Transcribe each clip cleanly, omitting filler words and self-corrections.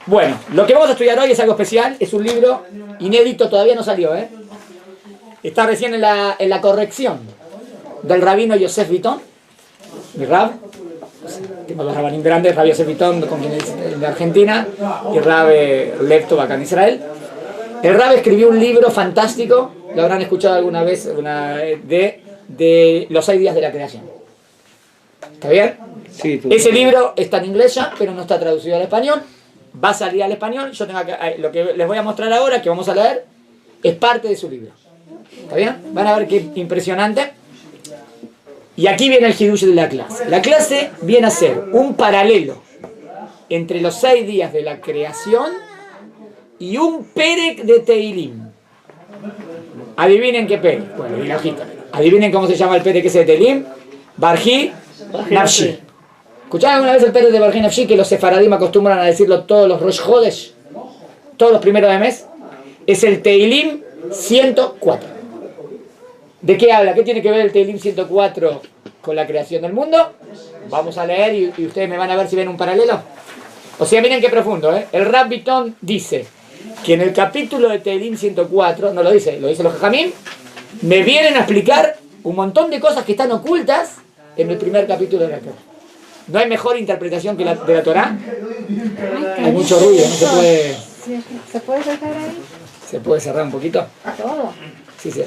Bueno, lo que vamos a estudiar hoy es algo especial, es un libro inédito, todavía no salió, ¿eh? Está recién en la corrección del rabino Yosef Vitón, mi rab. Tengo dos rabanín grandes, Rab Yosef Vitón, con quien es de Argentina, y Rab Lev Tov acá en Israel. El rab escribió un libro fantástico, lo habrán escuchado alguna vez, de los 6 días de la creación. ¿Está bien? Sí, Ese libro está en inglés ya, pero no está traducido al español. Va a salir al español. Yo tengo lo que les voy a mostrar ahora, que vamos a leer, es parte de su libro. ¿Está bien? Van a ver qué impresionante. Y aquí viene el hidush de la clase. La clase viene a ser un paralelo entre los 6 días de la creación y un perek de Teilim. Adivinen qué perek. Bueno, y la hojita. Adivinen cómo se llama el perek ese de Teilim. Barjí Nafshi. ¿Escucharon alguna vez el perek de Barjí Nafshi, que los sefaradim acostumbran a decirlo todos los Rosh Hodesh, todos los primeros de mes? Es el Teilim 104. ¿De qué habla? ¿Qué tiene que ver el Teilim 104 con la creación del mundo? Vamos a leer y ustedes me van a ver si ven un paralelo. O sea, miren qué profundo, ¿eh? El Rab Vitón dice que en el capítulo de Teilim 104, no lo dice los Jajamim, me vienen a explicar un montón de cosas que están ocultas en el primer capítulo de la Torah. ¿No hay mejor interpretación que de la Torah? Hay mucho ruido, no se puede... ¿Se puede cerrar ahí? ¿Se puede cerrar un poquito? Todo. Sí, sí.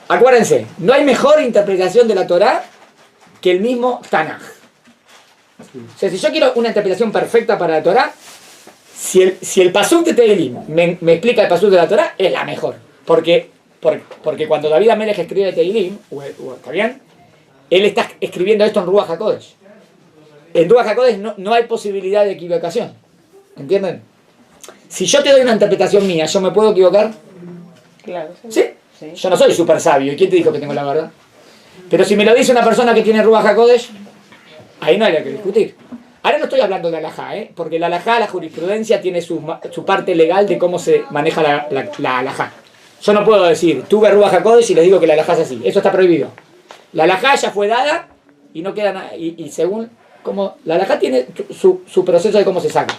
Acuérdense, no hay mejor interpretación de la Torah que el mismo Tanaj. O sea, si yo quiero una interpretación perfecta para la Torah, si el pasuk de Teilim me explica el pasuk de la Torah, es la mejor. Porque cuando David Amelech escribe Teilim, ¿está bien? Él está escribiendo esto en Ruach HaKodesh. En Ruach HaKodesh no hay posibilidad de equivocación. ¿Entienden? Si yo te doy una interpretación mía, ¿yo me puedo equivocar? Claro. ¿Sí? Yo no soy súper sabio. ¿Y quién te dijo que tengo la verdad? Pero si me lo dice una persona que tiene Ruach HaKodesh, ahí no hay nada que discutir. Ahora no estoy hablando de alajá, porque la alajá, la jurisprudencia, tiene su parte legal de cómo se maneja la alajá. Yo no puedo decir, tuve Ruach HaKodesh y les digo que la alajá es así. Eso está prohibido. La alajá ya fue dada y no queda nada. Y según cómo... La alajá tiene su proceso de cómo se saca.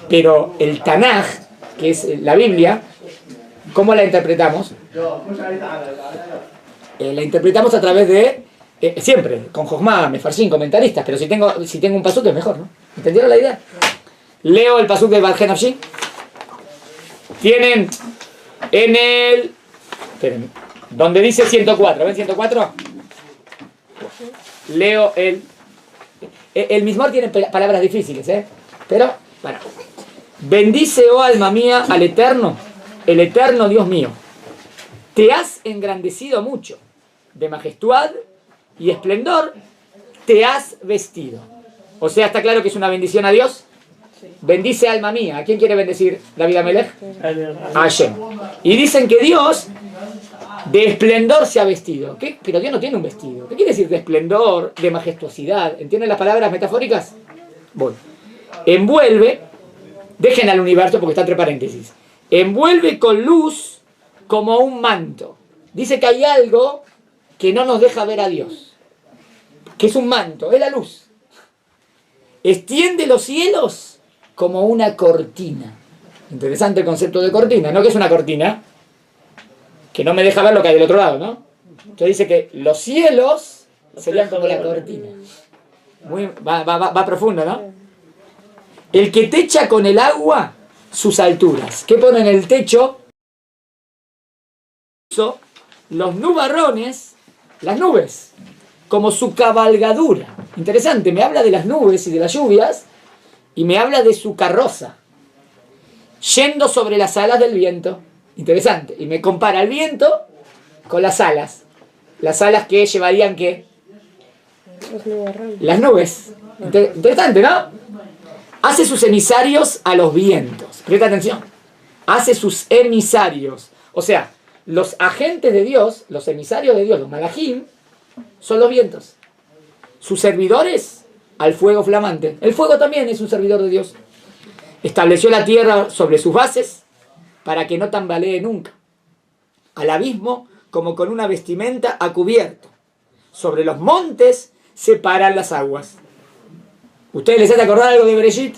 Pero el Tanaj, que es la Biblia, ¿cómo la interpretamos? La interpretamos a través de... siempre, con Jojma, Mefarshim, comentaristas, pero si tengo un pasuk es mejor, ¿no? ¿Entendieron la idea? Leo el pasuk de Barjí Nafshi. Tienen en el... Esperen, donde dice 104, ¿ven 104? Leo el Mizmor tiene palabras difíciles, pero, bueno. Bendice, oh alma mía, al Eterno, el Eterno Dios mío. Te has engrandecido mucho, de majestad y esplendor te has vestido. O sea, ¿está claro que es una bendición a Dios? Sí. Bendice alma mía. ¿A quién quiere bendecir David Amelech? A Hashem. Y dicen que Dios de esplendor se ha vestido. ¿Qué? Pero Dios no tiene un vestido. ¿Qué quiere decir de esplendor, de majestuosidad? ¿Entienden las palabras metafóricas? Bueno. Envuelve, dejen al universo porque está entre paréntesis. Envuelve con luz como un manto. Dice que hay algo que no nos deja ver a Dios, que es un manto, es la luz. Extiende los cielos como una cortina. Interesante el concepto de cortina, ¿no? Que es una cortina que no me deja ver lo que hay del otro lado, ¿no? Entonces dice que los cielos serían como la cortina. Va profundo, ¿no? El que techa con el agua sus alturas. ¿Qué pone en el techo? Los nubarrones, las nubes, como su cabalgadura. Interesante, me habla de las nubes y de las lluvias y me habla de su carroza, yendo sobre las alas del viento. Interesante, y me compara el viento con las alas que llevarían, ¿qué? Las nubes. Interesante, ¿no? Hace sus emisarios a los vientos. Presta atención. Hace sus emisarios. O sea, los agentes de Dios, los emisarios de Dios, los malajim, son los vientos. Sus servidores, al fuego flamante. El fuego también es un servidor de Dios. Estableció la tierra sobre sus bases para que no tambalee nunca. Al abismo, como con una vestimenta, ha cubierto. Sobre los montes separan las aguas. ¿Ustedes les hace acordar algo de Bereshit?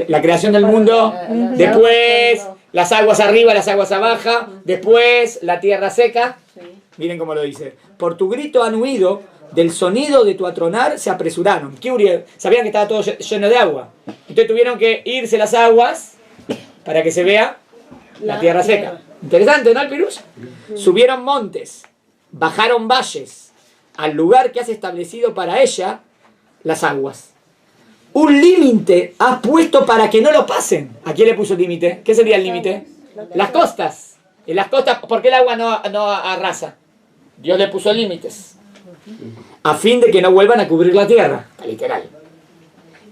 La creación del mundo, después las aguas arriba, las aguas abajo, después la tierra seca. Miren cómo lo dice. Por tu grito han huido, del sonido de tu atronar se apresuraron. ¿Qué Uriel? Sabían que estaba todo lleno de agua. Entonces tuvieron que irse las aguas para que se vea la tierra seca. Interesante, ¿no, el Pirush? Subieron montes, bajaron valles, al lugar que has establecido para ella, las aguas. Un límite has puesto para que no lo pasen. ¿A quién le puso el límite? ¿Qué sería el límite? Las costas. En las costas, ¿por qué el agua no arrasa? Dios le puso límites. A fin de que no vuelvan a cubrir la tierra. Literal.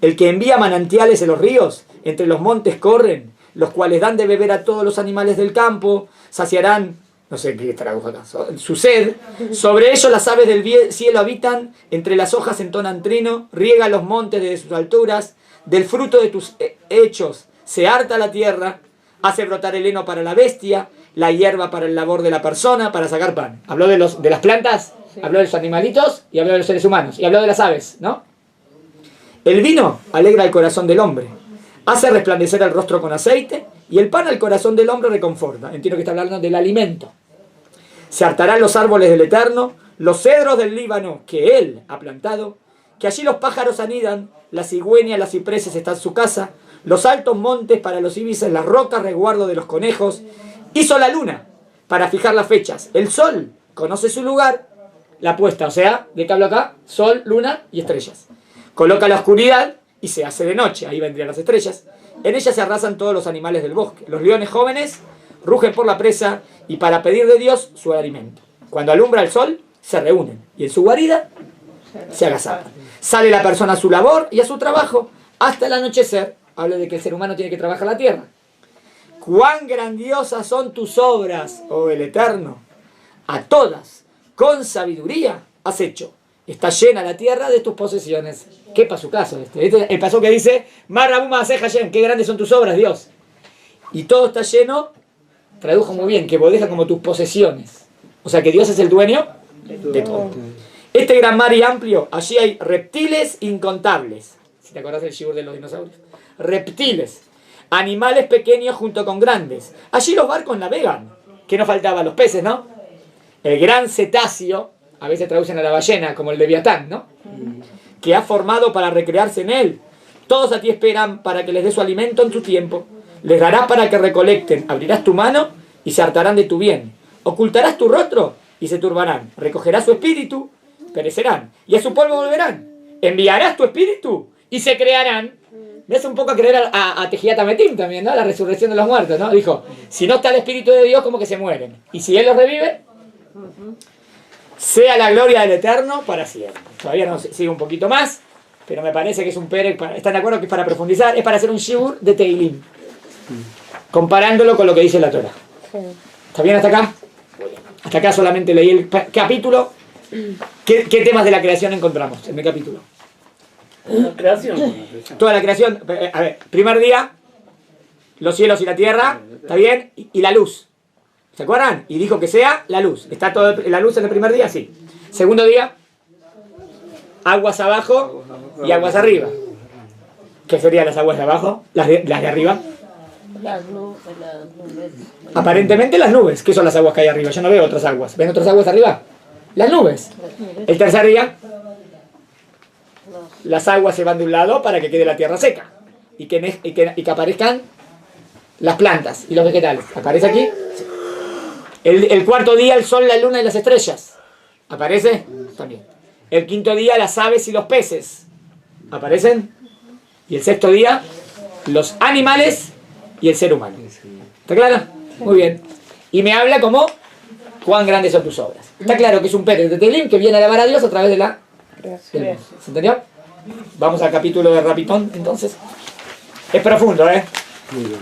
El que envía manantiales en los ríos, entre los montes corren, los cuales dan de beber a todos los animales del campo, saciarán, no sé qué tradujo acá, su sed. Sobre ellos las aves del cielo habitan, entre las hojas entonan trino, riega los montes desde sus alturas, del fruto de tus hechos se harta la tierra, hace brotar el heno para la bestia, la hierba para el labor de la persona, para sacar pan. Habló de las plantas, sí. Habló de los animalitos y habló de los seres humanos, y habló de las aves, ¿no? El vino alegra el corazón del hombre, hace resplandecer el rostro con aceite, y el pan al corazón del hombre reconforta. Entiendo que está hablando del alimento. Se hartarán los árboles del Eterno, los cedros del Líbano que él ha plantado, que allí los pájaros anidan, la cigüeña, las cipreses están en su casa, los altos montes para los ibises, las rocas resguardo de los conejos. Hizo la luna para fijar las fechas. El sol conoce su lugar, la puesta, o sea, ¿de qué hablo acá? Sol, luna y estrellas. Coloca la oscuridad y se hace de noche, ahí vendrían las estrellas. En ella se arrasan todos los animales del bosque. Los leones jóvenes rugen por la presa y para pedir de Dios su alimento. Cuando alumbra el sol, se reúnen y en su guarida se agazapan. Sale la persona a su labor y a su trabajo hasta el anochecer. Habla de que el ser humano tiene que trabajar la tierra. Cuán grandiosas son tus obras, oh el Eterno. A todas, con sabiduría, has hecho. Está llena la tierra de tus posesiones. ¿Qué pasó caso este? Este es el paso que dice, Marabuma Hashem, qué grandes son tus obras, Dios. Y todo está lleno, tradujo muy bien, que bodeja como tus posesiones. O sea que Dios es el dueño de todo. Este gran mar y amplio, allí hay reptiles incontables. Si te acordás del shibur de los dinosaurios. Reptiles, animales pequeños junto con grandes. Allí los barcos navegan. ¿Qué nos faltaba? Los peces, ¿no? El gran cetáceo, a veces traducen a la ballena, como el leviatán, ¿no? Que ha formado para recrearse en él. Todos a ti esperan para que les dé su alimento en su tiempo. Les darás para que recolecten. Abrirás tu mano y se hartarán de tu bien. Ocultarás tu rostro y se turbarán. Recogerás su espíritu, perecerán. Y a su polvo volverán. Enviarás tu espíritu y se crearán. Me hace un poco a creer a Tejiat Ametim también, ¿no? La resurrección de los muertos, ¿no? Dijo, si no está el espíritu de Dios, como que se mueren. Y si Él los revive, sea la gloria del Eterno para siempre. Todavía no sigue un poquito más, pero me parece que es un perek, ¿están de acuerdo que es para profundizar? Es para hacer un shibur de Teilim, comparándolo con lo que dice la Torah. ¿Está bien hasta acá? Hasta acá solamente leí el capítulo. ¿Qué temas de la creación encontramos en el capítulo? La creación. Toda la creación. A ver, primer día, los cielos y la tierra, ¿está bien? Y la luz. ¿Se acuerdan? Y dijo que sea la luz. ¿Está toda la luz en el primer día? Sí. Segundo día, aguas abajo y aguas arriba. ¿Qué serían las aguas de abajo? ¿Las de arriba? Las nubes. Aparentemente las nubes. ¿Qué son las aguas que hay arriba? Yo no veo otras aguas. ¿Ven otras aguas arriba? Las nubes. El tercer día, las aguas se van de un lado para que quede la tierra seca. Y que aparezcan las plantas y los vegetales. ¿Aparece aquí? El cuarto día, el sol, la luna y las estrellas. ¿Aparece? También. El quinto día, las aves y los peces. ¿Aparecen? Y el sexto día, los animales y el ser humano. ¿Está claro? Muy bien. Y me habla como cuán grandes son tus obras. Está claro que es un Pérez de Teilim que viene a alabar a Dios a través de la... ¿Se entendió? Vamos al capítulo de Rapitón, entonces. Es profundo, ¿eh?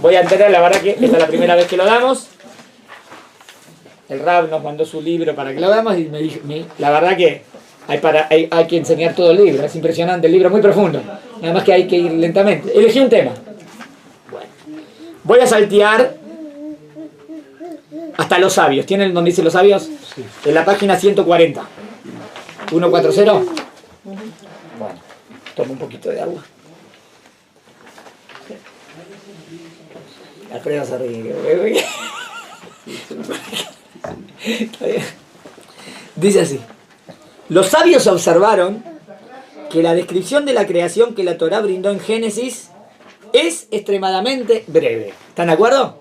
Voy a entender, la verdad que esta es la primera vez que lo damos. El Rab nos mandó su libro para que lo damos y me dijo, la verdad que hay que enseñar todo el libro. Es impresionante, el libro es muy profundo. Nada más que hay que ir lentamente. Elegí un tema. Bueno, voy a saltear hasta los sabios. ¿Tienen donde dice los sabios? Sí. En la página 140. 140. Bueno. Toma un poquito de agua. Alfredo se ríe. Está bien. Dice así. Los sabios observaron que la descripción de la creación que la Torá brindó en Génesis es extremadamente breve. ¿Están de acuerdo?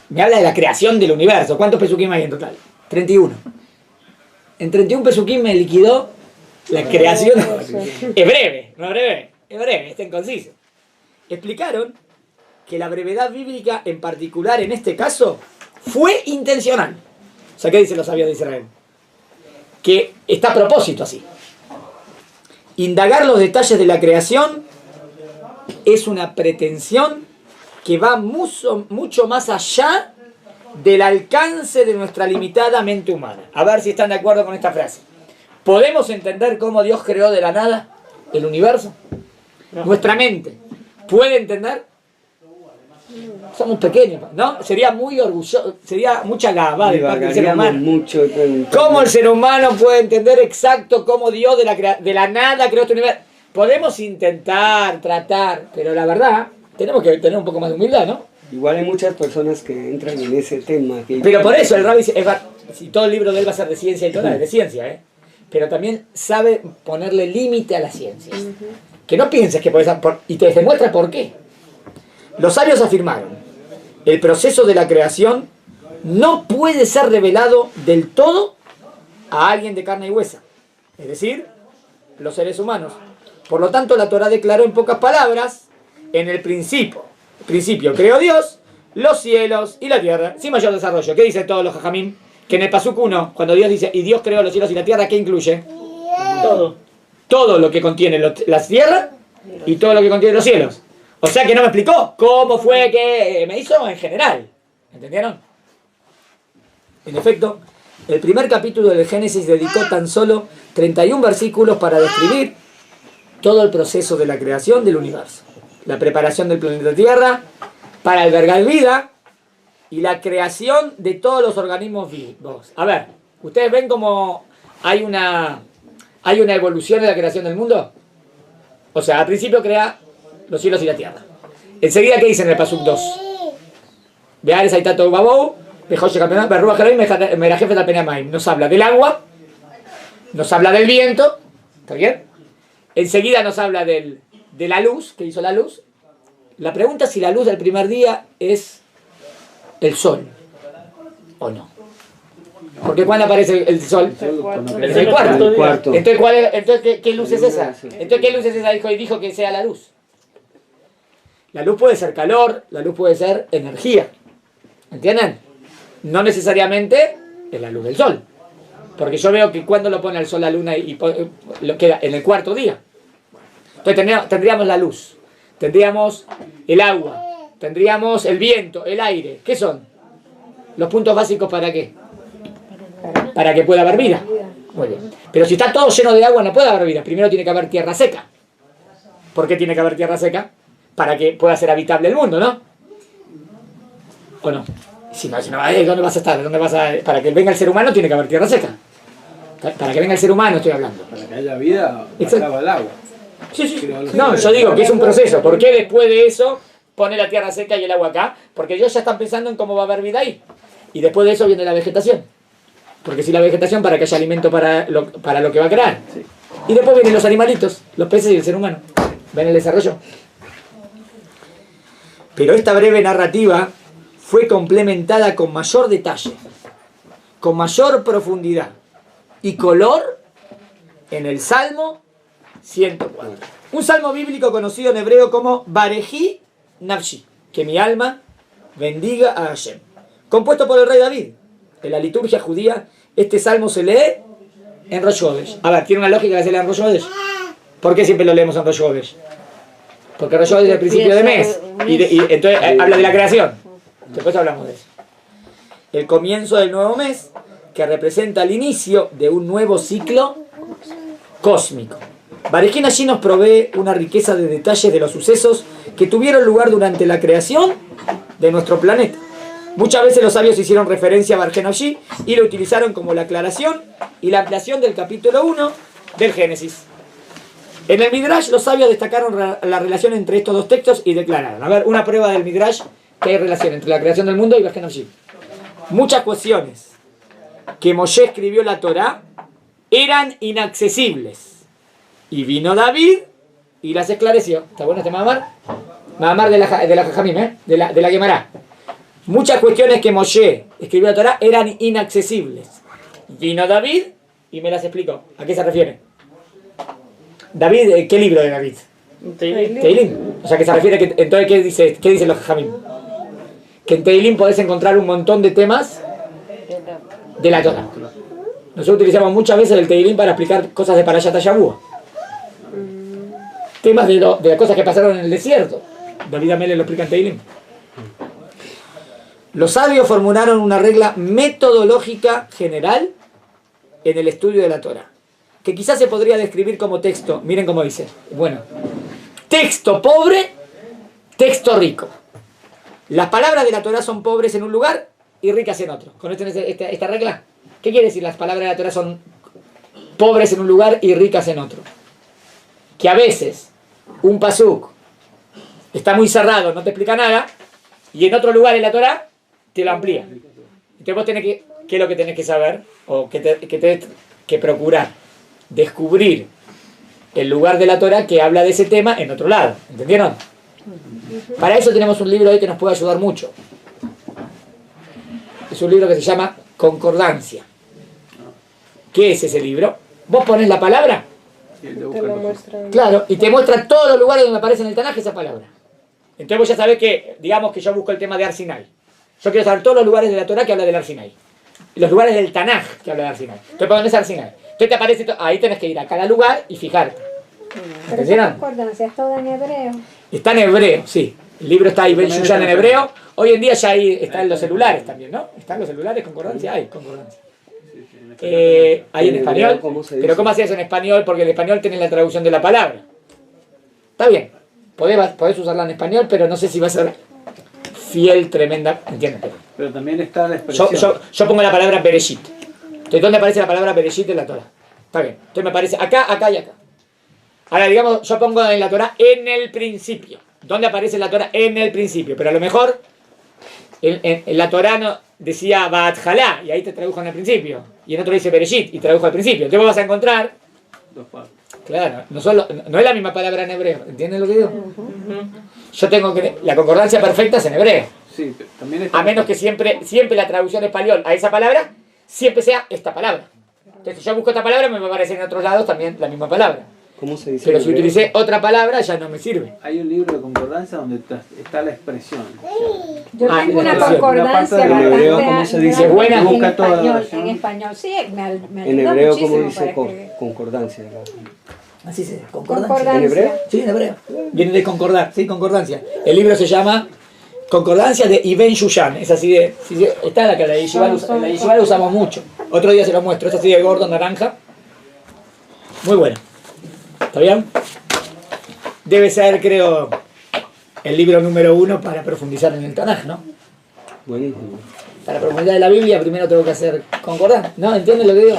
Me habla de la creación del universo. ¿Cuántos pesukim hay en total? 31. En 31 pesukim me liquidó la creación. Es breve, no es breve. Es breve, está en conciso. Explicaron que la brevedad bíblica, en particular en este caso, fue intencional. O sea, ¿qué dicen los sabios de Israel? Que está a propósito así. Indagar los detalles de la creación es una pretensión que va mucho más allá del alcance de nuestra limitada mente humana. A ver si están de acuerdo con esta frase. ¿Podemos entender cómo Dios creó de la nada el universo? No. Nuestra mente puede entender. Somos pequeños, ¿no? Sería muy orgulloso, sería mucha gaba de parte del ser humano. Mucho. ¿Cómo el ser humano puede entender exacto cómo Dios de la nada creó este universo? Podemos intentar, tratar, pero la verdad, tenemos que tener un poco más de humildad, ¿no? Igual hay muchas personas que entran en ese tema. Pero por eso el Rabbi dice, si todo el libro de él va a ser de ciencia y toda, es de ciencia, ¿eh? Pero también sabe ponerle límite a la ciencia. Que no pienses que puedes... Y te demuestra por qué. Los sabios afirmaron, el proceso de la creación no puede ser revelado del todo a alguien de carne y hueso, es decir, los seres humanos. Por lo tanto, la Torá declaró en pocas palabras, en el principio creó Dios los cielos y la tierra, sin mayor desarrollo. ¿Qué dicen todos los jajamim? Que en el Pasuk 1, cuando Dios dice, y Dios creó los cielos y la tierra, ¿qué incluye? Todo. Todo lo que contiene la tierra y todo lo que contiene los cielos. O sea que no me explicó cómo fue que me hizo en general. ¿Entendieron? En efecto, el primer capítulo del Génesis dedicó tan solo 31 versículos para describir todo el proceso de la creación del universo. La preparación del planeta Tierra para albergar vida y la creación de todos los organismos vivos. A ver, ¿ustedes ven cómo hay una evolución de la creación del mundo? O sea, al principio crea los cielos y la tierra. Enseguida, ¿qué dice en el Pasuk 2? Veares Aitato Babou, nos habla del agua, nos habla del viento, ¿está bien? Enseguida nos habla de la luz, que hizo la luz. La pregunta es si la luz del primer día es el sol o no. Porque ¿cuándo aparece el sol? El cuarto. Entonces, ¿qué luz es esa? Entonces, ¿qué luz es esa? Dijo que sea la luz. La luz puede ser calor, la luz puede ser energía. ¿Entienden? No necesariamente es la luz del sol. Porque yo veo que cuando lo pone el sol la luna y lo queda en el cuarto día. Entonces tendríamos la luz, tendríamos el agua, tendríamos el viento, el aire. ¿Qué son? Los puntos básicos ¿para qué? Para que pueda haber vida. Muy bien. Pero si está todo lleno de agua no puede haber vida. Primero tiene que haber tierra seca. ¿Por qué tiene que haber tierra seca? Para que pueda ser habitable el mundo, ¿no? ¿O no? Si no, ¿dónde vas a estar? Para que venga el ser humano tiene que haber tierra seca. Para que venga el ser humano estoy hablando. Para que haya vida, acaba el agua. Sí. No, yo digo que es un proceso. ¿Por qué después de eso pone la tierra seca y el agua acá? Porque ellos ya están pensando en cómo va a haber vida ahí. Y después de eso viene la vegetación. Porque si la vegetación para que haya alimento para lo que va a crear. Sí. Y después vienen los animalitos, los peces y el ser humano. ¿Ven el desarrollo? Pero esta breve narrativa fue complementada con mayor detalle, con mayor profundidad y color en el Salmo 104. Un salmo bíblico conocido en hebreo como Barejí Nafshi, que mi alma bendiga a Hashem. Compuesto por el rey David. En la liturgia judía, este salmo se lee en Rosh Hodesh. A ver, ¿tiene una lógica que se lea en Rosh Hodesh? ¿Por qué siempre lo leemos en Rosh Hodesh? Porque Rosh Hodesh es el principio de mes. Y entonces habla de la creación. Después hablamos de eso. El comienzo del nuevo mes, que representa el inicio de un nuevo ciclo cósmico. Barejí allí nos provee una riqueza de detalles de los sucesos que tuvieron lugar durante la creación de nuestro planeta. Muchas veces los sabios hicieron referencia a Barejí y lo utilizaron como la aclaración y la ampliación del capítulo 1 del Génesis. En el Midrash los sabios destacaron la relación entre estos dos textos y declararon, a ver, una prueba del Midrash que hay relación entre la creación del mundo y Bej Nafshi. Muchas cuestiones que Moshe escribió la Torá eran inaccesibles. Y vino David y las esclareció. ¿Está bueno este Mahamar? Mahamar de la Jajamim, de la Gemara. Muchas cuestiones que Moshe escribió la Torá eran inaccesibles. Vino David y me las explicó. ¿A qué se refiere? David, ¿qué libro de David? Teilim. O sea, que se refiere que entonces ¿qué dicen los Jajamim? Que en Teilim podés encontrar un montón de temas de la Torá. Nosotros utilizamos muchas veces el Teilim para explicar cosas de Parashat Shavua. Temas de las cosas que pasaron en el desierto. David Amélez lo explica en Teilim. Los sabios formularon una regla metodológica general en el estudio de la Torá, que quizás se podría describir como texto. Miren cómo dice. Bueno, texto pobre, texto rico. Las palabras de la Torá son pobres en un lugar y ricas en otro. ¿Conocen esta regla? ¿Qué quiere decir? Las palabras de la Torá son pobres en un lugar y ricas en otro. Que a veces un pasuk está muy cerrado, no te explica nada, y en otro lugar en la Torá te lo amplía. Entonces vos tenés ¿qué es lo que tenés que saber? O que tenés que procurar descubrir el lugar de la Torá que habla de ese tema en otro lado. ¿Entendieron? Para eso tenemos un libro hoy que nos puede ayudar mucho. Es un libro que se llama Concordancia. ¿Qué es ese libro? Vos pones la palabra, Te lo muestran. claro, y te muestra todos los lugares donde aparece en el Tanaj esa palabra. Entonces vos ya sabés que, digamos que yo busco el tema de Har Sinai. Yo quiero saber todos los lugares de la Torá que habla del Har Sinai. Y los lugares del Tanaj que habla del Har Sinai. Entonces pones Har Sinai. Entonces te aparece, ahí tenés que ir a cada lugar y fijarte. Pero esa concordancia es toda en hebreo. Está en hebreo, sí. El libro está ahí, Ben Shushan en hebreo. Hoy en día ya ahí está en los celulares también, ¿no? ¿Están los celulares concordancia? Hay concordancia. Hay en español. Pero ¿cómo hacías en español? Porque en español tenés la traducción de la palabra. Está bien. Podés usarla en español, pero no sé si va a ser fiel, tremenda. ¿Entiendes? Pero también está la expresión. Yo pongo la palabra Bereshit. Entonces, ¿dónde aparece la palabra Bereshit en la Torah? Está bien. Entonces me aparece acá, acá y acá. Ahora, digamos, yo pongo en la Torah en el principio. ¿Dónde aparece la Torah? En el principio. Pero a lo mejor en la Torah no decía Ba'atjalá y ahí te tradujo en el principio. Y en otro dice Bereshit y tradujo al principio. Entonces vos vas a encontrar... Dos partes. Claro, no es la misma palabra en hebreo. ¿Entiendes lo que digo? Yo tengo que... La concordancia perfecta es en hebreo. Sí, pero también está... A menos que siempre la traducción español a esa palabra siempre sea esta palabra. Entonces, si yo busco esta palabra, me va a aparecer en otros lados también la misma palabra. ¿Cómo se dice? Pero si utilicé otra palabra, ya no me sirve. Hay un libro de concordancia donde está la expresión. Yo Ah, tengo en una expresión. concordancia Una parte bastante en hebreo, ¿cómo se dice? grande Buena. en Busca toda la español, versión. en español, sí, me ayuda En hebreo, muchísimo ¿cómo dice para escribir. concordancia? Así se dice, Concordancia. ¿En hebreo? Sí, en hebreo. Viene de concordar, sí, concordancia. El libro se llama Concordancia de Ibn Shushan. Es así de... Está en la Yeshiva la usamos mucho. Otro día se lo muestro. Es así de gordo, naranja. Muy bueno. ¿Está bien? Debe ser, creo, el libro número 1 para profundizar en el Tanaj, ¿no? Buenísimo. Para profundizar en la Biblia, primero tengo que hacer concordar. ¿No? ¿Entiendes lo que digo?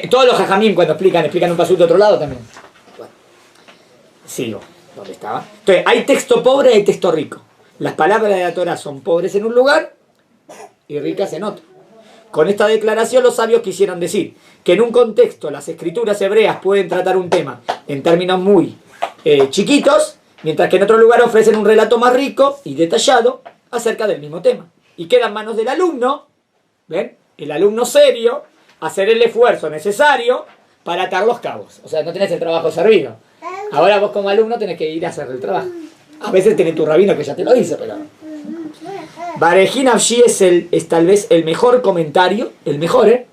Todos los jajamim cuando explican un pasú de otro lado también. Bueno, sigo. ¿Dónde estaba? Entonces, hay texto pobre y hay texto rico. Las palabras de la Torah son pobres en un lugar y ricas en otro. Con esta declaración los sabios quisieron decir que en un contexto las escrituras hebreas pueden tratar un tema en términos muy chiquitos, mientras que en otro lugar ofrecen un relato más rico y detallado acerca del mismo tema. Y queda en manos del alumno, ¿ven? El alumno serio, hacer el esfuerzo necesario para atar los cabos. O sea, no tenés el trabajo servido. Ahora vos como alumno tenés que ir a hacer el trabajo. A veces tenés tu rabino que ya te lo dice, pero... Barejí Nafshi es tal vez el mejor comentario, el mejor,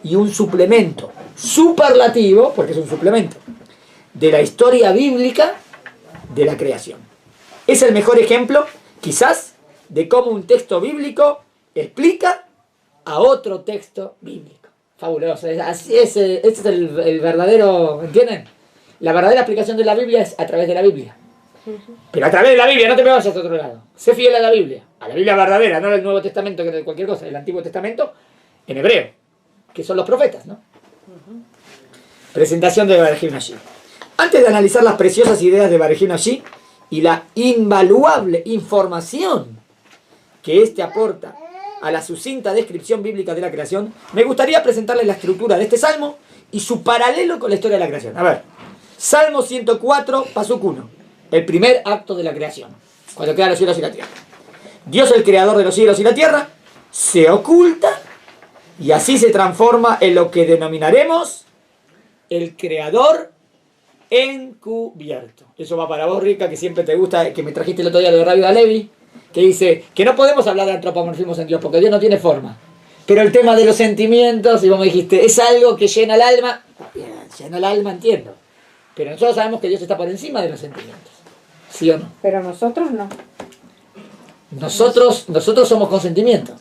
y un suplemento superlativo, porque es un suplemento, de la historia bíblica de la creación. Es el mejor ejemplo, quizás, de cómo un texto bíblico explica a otro texto bíblico. Fabuloso. Ese es el verdadero, ¿entienden? La verdadera explicación de la Biblia es a través de la Biblia. Pero a través de la Biblia, no te me vayas a otro lado. Sé fiel a la Biblia verdadera, no al Nuevo Testamento, que de cualquier cosa, el Antiguo Testamento, en hebreo, que son los profetas, ¿no? Presentación de Baruch Nashim. Antes de analizar las preciosas ideas de Baruch Nashim y la invaluable información que éste aporta a la sucinta descripción bíblica de la creación, me gustaría presentarles la estructura de este salmo y su paralelo con la historia de la creación. A ver, Salmo 104, Pasuk 1, el primer acto de la creación, cuando crean los cielos y la tierra. Dios, el creador de los cielos y la tierra, se oculta y así se transforma en lo que denominaremos el creador encubierto. Eso va para vos, Rica, que siempre te gusta, que me trajiste el otro día lo de Rabbi Alevi, que dice que no podemos hablar de antropomorfismo en Dios porque Dios no tiene forma. Pero el tema de los sentimientos, y vos me dijiste, es algo que llena el alma. Bien, llena el alma, entiendo. Pero nosotros sabemos que Dios está por encima de los sentimientos. ¿Sí o no? Pero nosotros no. Nosotros somos con sentimientos.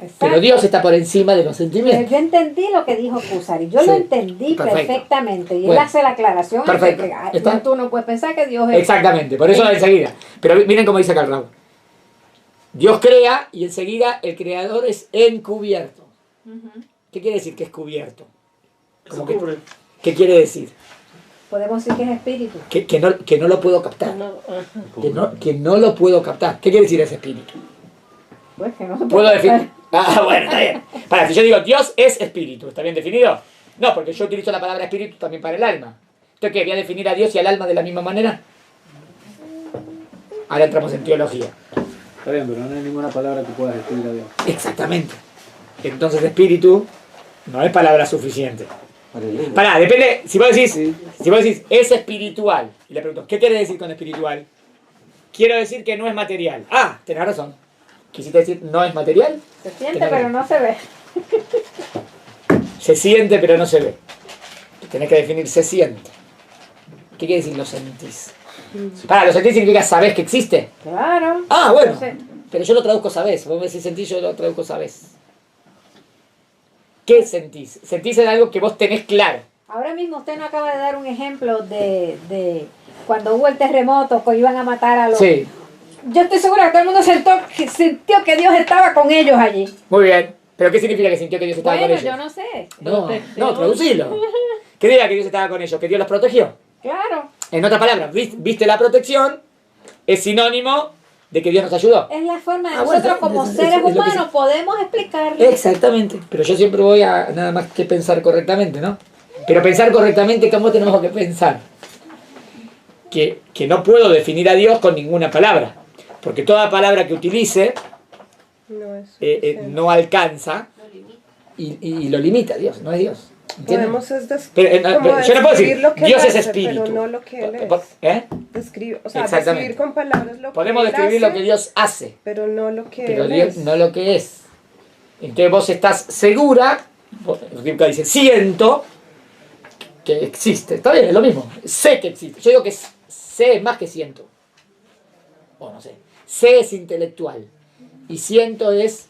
Exacto. Pero Dios está por encima de los sentimientos. Yo entendí lo que dijo Kusari, yo Sí, lo entendí perfecto. perfectamente. Y él Bueno, hace la aclaración. perfecto. De que, ¿Está? tú no puedes pensar que Dios es... Exactamente, por eso enseguida. Pero miren cómo dice acá el Raúl. Dios crea y enseguida el creador es encubierto. ¿Qué quiere decir que es cubierto? Se cubre. ¿Qué quiere decir? Podemos decir que es espíritu. Que no lo puedo captar. Que no lo puedo captar. ¿Qué quiere decir ese espíritu? Pues que no se ¿Puedo puede definir? Ah, bueno, está bien. Para, si yo digo Dios es espíritu, ¿está bien definido? No, porque yo utilizo la palabra espíritu también para el alma. Entonces, ¿qué? ¿Voy a definir a Dios y al alma de la misma manera? Ahora entramos en teología. Está bien, pero no hay ninguna palabra que pueda describir a Dios. Exactamente. Entonces, espíritu no es palabra suficiente. Pará, depende. Si vos decís, es espiritual. Y le pregunto, ¿qué quiere decir con espiritual? Quiero decir que no es material. Ah, tenés razón. ¿Quisiste decir no es material? Se siente pero no se ve. Se siente pero no se ve. Tenés que definir se siente. ¿Qué quiere decir lo sentís? Para, lo sentís significa sabés que existe. Claro. Ah, bueno. Entonces, Pero yo lo traduzco sabés. Vos me decís sentís, yo lo traduzco sabés. ¿Qué sentís? Sentís en algo que vos tenés claro. ahora mismo usted nos acaba de dar un ejemplo de cuando hubo el terremoto, que iban a matar a los... Sí. Yo estoy segura que todo el mundo sintió que Dios estaba con ellos allí. Muy bien. ¿Pero qué significa que sintió que Dios estaba Bueno, con ellos? yo no sé. No, traducilo. ¿Qué diga que Dios estaba con ellos? ¿Que Dios los protegió? Claro. En otras palabras, viste la protección, es sinónimo de que Dios nos ayudó. Es la forma de Ah, bueno, nosotros como es seres lo que humanos sí. podemos explicarle. Exactamente. Pero yo siempre voy a nada más que pensar correctamente, ¿no? Pero pensar correctamente, ¿cómo tenemos que pensar? Que no puedo definir a Dios con ninguna palabra. Porque toda palabra que utilice no alcanza y lo limita a Dios, no es Dios. ¿Entienden? Podemos Pero, como yo no puedo decir, describir lo que Dios él es hace, espíritu. pero no lo que él es. ¿Eh? Exactamente. Describir con palabras lo Podemos que él describir hace, lo que Dios hace, pero no lo que pero él Dios es. no lo que es. Entonces vos estás segura, Rivka dice, siento que existe. Está bien, es lo mismo. Sé que existe. Yo digo que sé es más que siento. O no sé. Sé es intelectual. Y siento es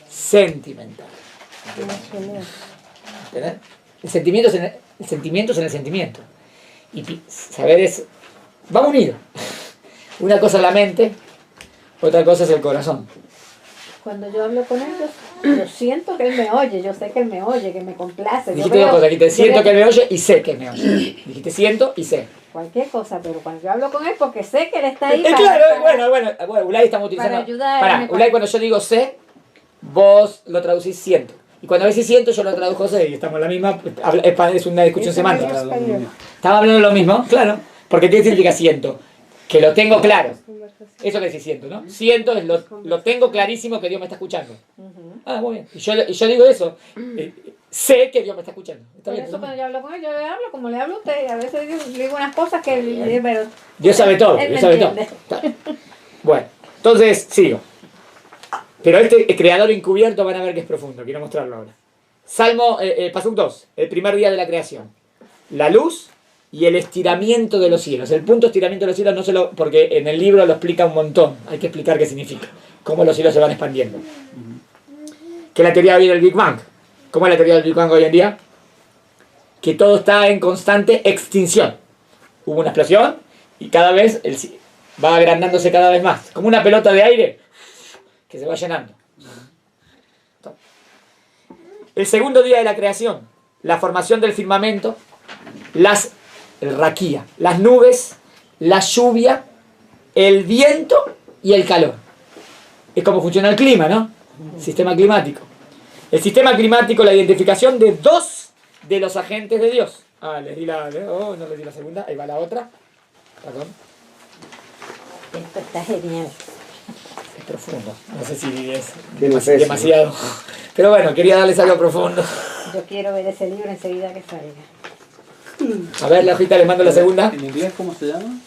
sentimental. ¿Entendés? El sentimiento es en el sentimiento. Y saber es... Va unido. Una cosa es la mente, otra cosa es el corazón. Cuando yo hablo con él, yo siento que él me oye, yo sé que él me oye, que me complace. Yo Dijiste veo- dos cosas, dijiste yo siento veo que él me oye y sé que él me oye. Dijiste siento y sé. cualquier cosa, pero cuando yo hablo con él, porque sé que él está ahí Claro, bueno, Ulay estamos utilizando. para ayudarme, Pará, Ulay, cuando yo digo sé, vos lo traducís siento. Y cuando a veces siento, yo lo traduzco sé y estamos en la misma. Es una discusión Es el mismo semántica. español. Estamos hablando de lo mismo, claro. Porque ¿qué significa siento? Que lo tengo claro. Eso que decís siento, ¿no? Siento es lo tengo clarísimo que Dios me está escuchando. Ah, muy bien. Y yo digo eso. Sé que Dios me está escuchando. Está Por bien. eso ¿no? cuando yo hablo con él, yo le hablo como le hablo a usted. Y a veces digo unas cosas que pero Dios sabe todo. él Dios me sabe todo. entiende. Claro. Bueno, entonces sigo. Pero este creador encubierto van a ver que es profundo. Quiero mostrarlo ahora. Salmo, Pasuk 2, el primer día de la creación. La luz y el estiramiento de los cielos. El punto estiramiento de los cielos no se lo... Porque en el libro lo explica un montón. Hay que explicar qué significa. Cómo los cielos se van expandiendo. ¿Qué es la teoría hoy del Big Bang? ¿Cómo es la teoría del Big Bang hoy en día? Que todo está en constante extinción. Hubo una explosión y cada vez va agrandándose cada vez más. Como una pelota de aire que se va llenando. El segundo día de la creación, la formación del firmamento el raquía, las nubes, la lluvia, el viento y el calor. Es como funciona el clima, ¿no? Sistema climático. El sistema climático, la identificación de dos de los agentes de Dios. No les di la segunda, ahí va la otra. Perdón. Esto está genial. Es profundo. No sé si es Tiene peso, demasiado. Pero bueno, quería darles algo profundo. Yo quiero ver ese libro enseguida que salga. A ver, la hojita, les mando la segunda. ¿En inglés cómo se llama?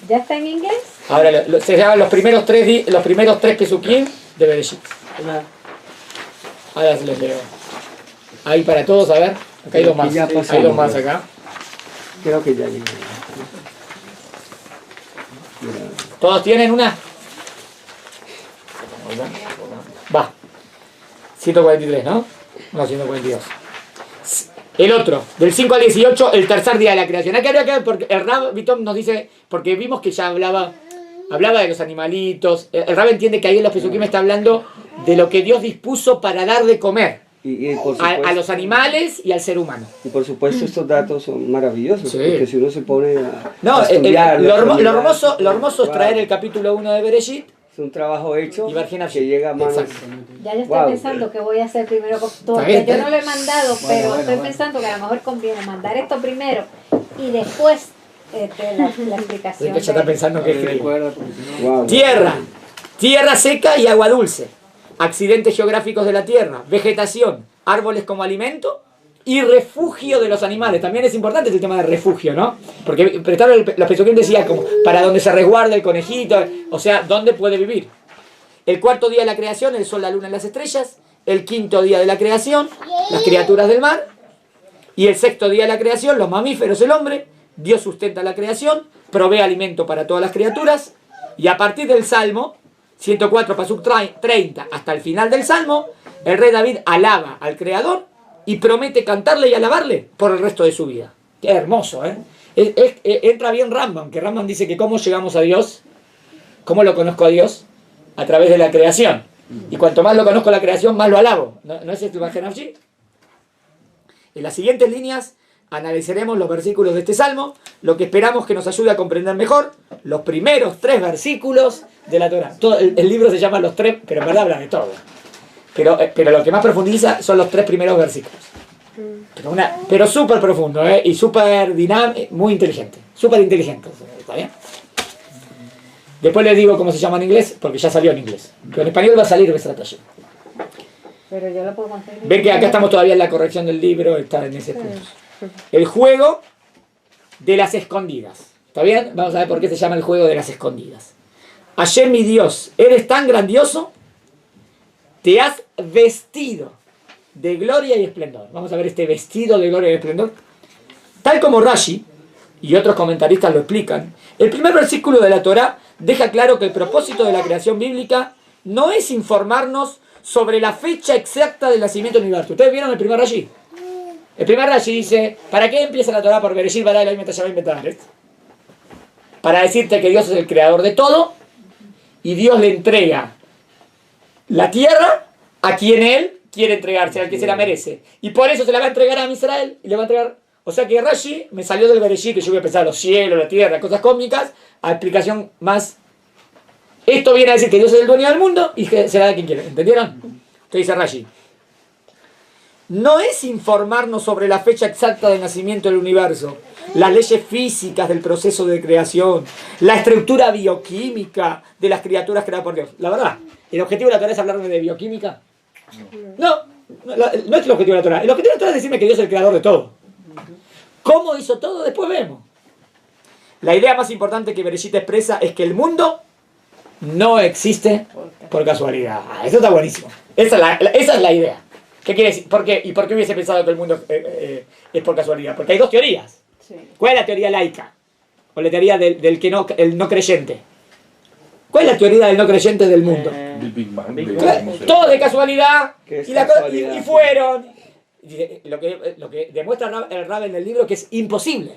¿Ya está en inglés? Ahora, se llaman los primeros tres Pesukim de Bereshit. Ahora se les leo. Ahí para todos, a ver. Acá hay dos más. Ya pasamos, Hay dos más acá. Creo que ya llegué. ¿Todos tienen una? Va. 143, ¿no? No, 142. El otro, del 5 al 18, el tercer día de la creación. Acá habría que ver, porque el Rab Vitom nos dice, porque vimos que ya hablaba de los animalitos. El Rab entiende que ahí en los Pesukim está hablando de lo que Dios dispuso para dar de comer Y por a supuesto, los animales y al ser humano. y por supuesto estos datos son maravillosos, Sí. porque si uno se pone a, No, a estudiar, lo mirar, hermoso es wow, traer el capítulo 1 de Bereshit es un trabajo hecho y Virginia que llega a manos. Exacto. Ya yo estoy Wow. pensando que voy a hacer primero con todo. Está bien, Yo está no lo he mandado, pero estoy pensando que a lo mejor conviene mandar esto primero y después la explicación. Ya está de- pensando que escribo. Recuerda, porque si no... Wow. Tierra seca y agua dulce. Accidentes geográficos de la tierra. Vegetación. Árboles como alimento. Y refugio de los animales. También es importante el tema de refugio, ¿no? Porque prestaron los Pesukim decía como para donde se resguarda el conejito. O sea, ¿dónde puede vivir? El cuarto día de la creación, el sol, la luna y las estrellas. El quinto día de la creación, las criaturas del mar. Y el sexto día de la creación, los mamíferos, el hombre. Dios sustenta la creación, provee alimento para todas las criaturas. Y a partir del Salmo 104, Pasuk 30, hasta el final del Salmo, el rey David alaba al Creador y promete cantarle y alabarle por el resto de su vida. Qué hermoso, ¿eh? Entra bien Rambam, que Rambam dice que cómo llegamos a Dios, cómo lo conozco a Dios, a través de la creación. Y cuanto más lo conozco la creación, más lo alabo. ¿No es esto allí? En las siguientes líneas analizaremos los versículos de este salmo, lo que esperamos que nos ayude a comprender mejor los primeros 3 versículos de la Torah. Todo, el libro se llama Los 3, pero en verdad habla de todo. Pero lo que más profundiza son los 3 primeros versículos. Pero súper profundo, y súper dinámico, muy inteligente. Súper inteligente, ¿está bien? Después les digo cómo se llama en inglés, porque ya salió en inglés. Pero en español va a salir Besrat Hashem. Pero yo lo puedo conseguir. Ven que acá estamos todavía en la corrección del libro, está en ese punto. El juego de las escondidas. ¿Está bien? Vamos a ver por qué se llama el juego de las escondidas. Hashem, mi Dios, eres tan grandioso, te has vestido de gloria y esplendor. Vamos a ver este vestido de gloria y esplendor. Tal como Rashi y otros comentaristas lo explican, el primer versículo de la Torá deja claro que el propósito de la creación bíblica no es informarnos sobre la fecha exacta del nacimiento del universo. ¿Ustedes vieron el primer Rashi? El primer Rashi dice, ¿para qué empieza la Torá por Bereshit bara Elohim et Hashamayim v'et haaretz? Para decirte que Dios es el creador de todo y Dios le entrega la tierra a quien Él quiere entregarse, al que se la merece. Y por eso se la va a entregar a Israel y le va a entregar... O sea que Rashi me salió del Bereshit, que yo voy a pensar los cielos, la tierra, cosas cósmicas, a explicación más... Esto viene a decir que Dios es el dueño del mundo y que se la da a quien quiere. ¿Entendieron? Entonces dice Rashi. No es informarnos sobre la fecha exacta del nacimiento del universo, las leyes físicas del proceso de creación, la estructura bioquímica de las criaturas creadas por Dios. La verdad, ¿el objetivo de la Torah es hablarme de bioquímica? No es el objetivo de la Torah. El objetivo de la Torah es decirme que Dios es el creador de todo. ¿Cómo hizo todo? Después vemos. La idea más importante que Bereshit expresa es que el mundo no existe por casualidad. Eso está buenísimo. Esa es la idea. ¿Qué quiere decir? ¿Por qué? ¿Y por qué hubiese pensado que el mundo es por casualidad? Porque hay dos teorías. Sí. ¿Cuál es la teoría laica? O la teoría del que no, el no creyente. ¿Cuál es la teoría del no creyente del mundo? El Big Bang. Todo de casualidad. ¿Qué es Y casualidad? fueron. Lo que demuestra el Rab en el libro que es imposible.